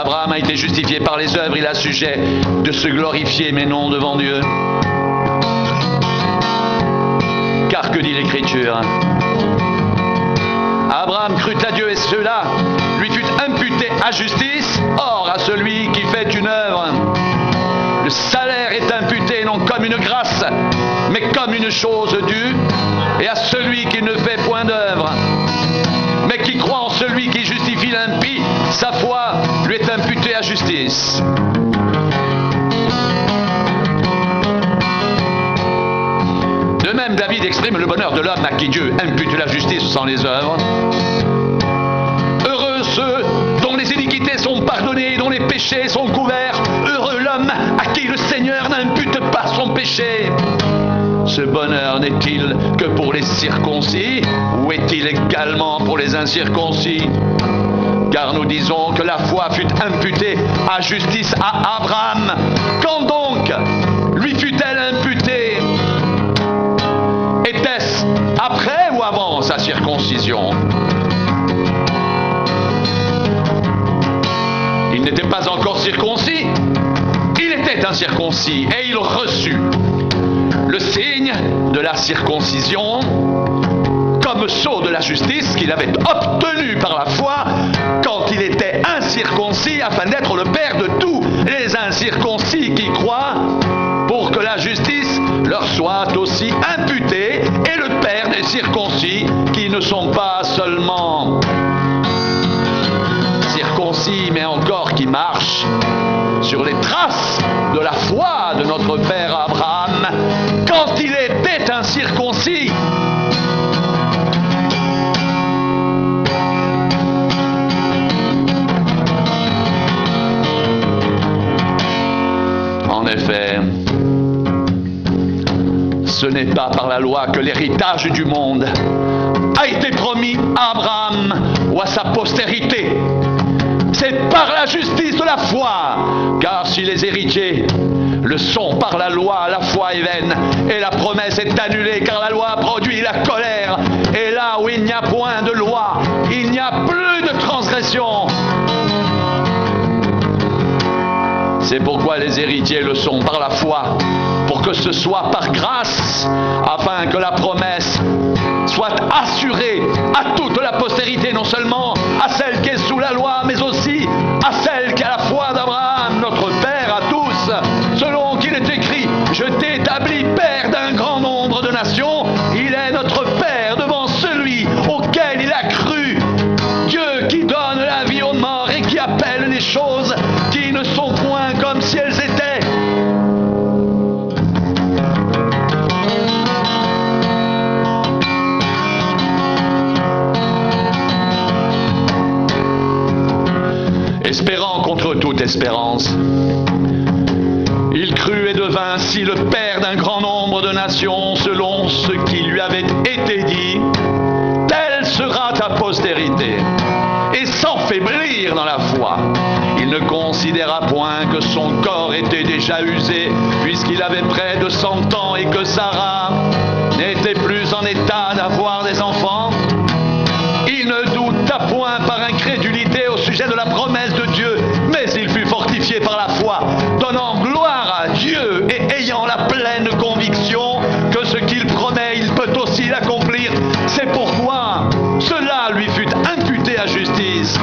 Abraham a été justifié par les œuvres, il a sujet de se glorifier, mais non devant Dieu. Car que dit l'Écriture? Abraham crut à Dieu et cela lui fut imputé à justice. Or, à celui qui fait une œuvre, le salaire est imputé non comme une grâce, mais comme une chose due. Et à celui qui ne fait point d'œuvre, mais qui croit en celui qui justifie l'impie, sa foi lui est imputée à justice. De même, David exprime le bonheur de l'homme à qui Dieu impute la justice sans les œuvres. Heureux ceux dont les iniquités sont pardonnées, dont les péchés sont couverts. Heureux l'homme à qui le Seigneur n'impute pas son péché. Ce bonheur n'est-il que pour les circoncis, ou est-il également pour les incirconcis? Car nous disons que la foi fut imputée à justice à Abraham. Quand donc lui fut-elle imputée? Était-ce après ou avant sa circoncision? Il n'était pas encore circoncis, il était incirconcis et il reçut le signe de la circoncision comme sceau de la justice qu'il avait obtenu par la foi quand il était incirconcis, afin d'être le père de tous les incirconcis qui croient, pour que la justice leur soit aussi imputée, et le père des circoncis qui ne sont pas seulement circoncis, mais encore qui marchent sur les traces de la foi de notre père Abraham quand il était incirconcis. En effet, ce n'est pas par la loi que l'héritage du monde a été promis à Abraham ou à sa postérité. C'est par la justice de la foi, car si les héritiers le sont par la loi, la foi est vaine, et la promesse est annulée, car la loi produit la colère, et là où il n'y a point de loi, il n'y a plus de transgression. C'est pourquoi les héritiers le sont par la foi, pour que ce soit par grâce, afin que la promesse soit assurée à toute la postérité, non seulement à celle qui est sous la loi, mais aussi à celle qui a la foi d'Abraham, notre Père à tous, selon qu'il est écrit: je t'ai établi Père d'un grand nombre de nations. Il est notre Père devant celui auquel il a cru, Dieu qui donne la vie aux morts et qui appelle les choses qui ne sont point comme si elles étaient. Espérant contre toute espérance, il crut et devint ainsi le père d'un grand nombre de nations, selon ce qui lui avait été dit: telle sera ta postérité. Et sans faiblir dans la foi, il ne considéra point que son corps était déjà usé, puisqu'il avait près de 100 ans et que Sarah n'était plus en état d'avoir des enfants. Il ne douta point par incrédulité au sujet de la promesse de Dieu, mais il fut fortifié par la foi, donnant gloire à Dieu et ayant la pleine conviction que ce qu'il promet, il peut aussi l'accomplir. C'est pourquoi cela lui fut imputé à justice.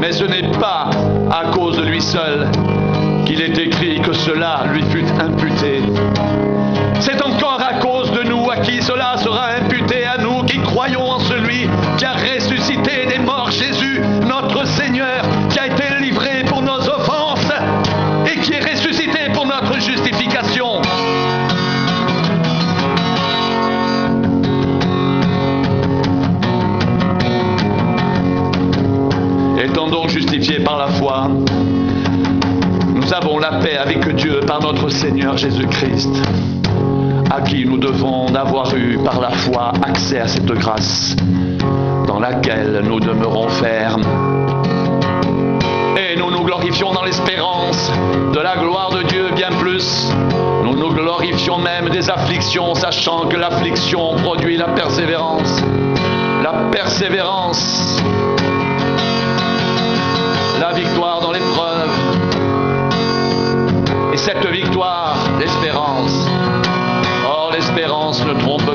Mais ce n'est pas à cause de lui seul qu'il est écrit que cela lui fut imputé. C'est encore à cause de nous à qui cela sera imputé, à nous qui croyons en celui qui a ressuscité des morts, Jésus, notre Seigneur, qui a été livré pour nos offenses et qui est ressuscité pour notre justification. Étant donc justifiés par la foi, nous avons la paix avec Dieu par notre Seigneur Jésus-Christ, à qui nous devons d'avoir eu par la foi accès à cette grâce, dans laquelle nous demeurons fermes Et nous nous glorifions dans l'espérance de la gloire de Dieu bien plus. Nous nous glorifions même des afflictions, sachant que l'affliction produit la persévérance. La persévérance, la victoire dans l'épreuve. Et cette victoire, l'espérance. Or, l'espérance ne trompe